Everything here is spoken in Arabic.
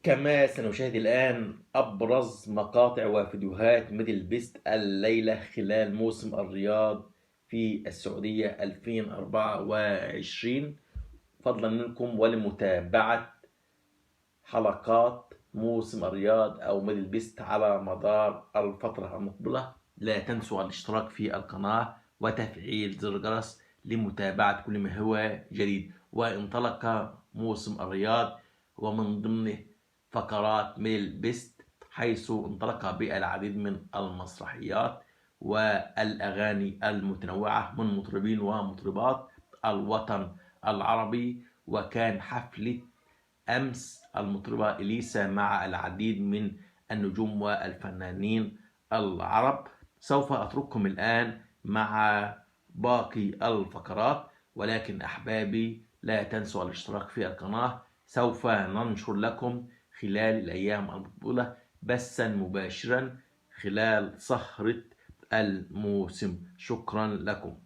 كما سنشاهد الآن أبرز مقاطع وفيديوهات ميدل بيست الليلة خلال موسم الرياض في السعودية 2024، فضلا منكم ولمتابعة حلقات موسم الرياض أو ميدل بيست على مدار الفترة المقبلة. لا تنسوا الاشتراك في القناة وتفعيل زر الجرس لمتابعة كل ما هو جديد. وانطلق موسم الرياض ومن ضمنه فقرات ميدل بيست، حيث انطلق بالعديد من المسرحيات والأغاني المتنوعة من مطربين ومطربات الوطن العربي. وكان حفلة أمس المطربة إليسا مع العديد من النجوم والفنانين العرب. سوف أترككم الآن مع باقي الفقرات، ولكن أحبابي لا تنسوا الاشتراك في القناة. سوف ننشر لكم خلال الأيام المقبلة بثا مباشرا خلال سهرة الموسم. شكرا لكم.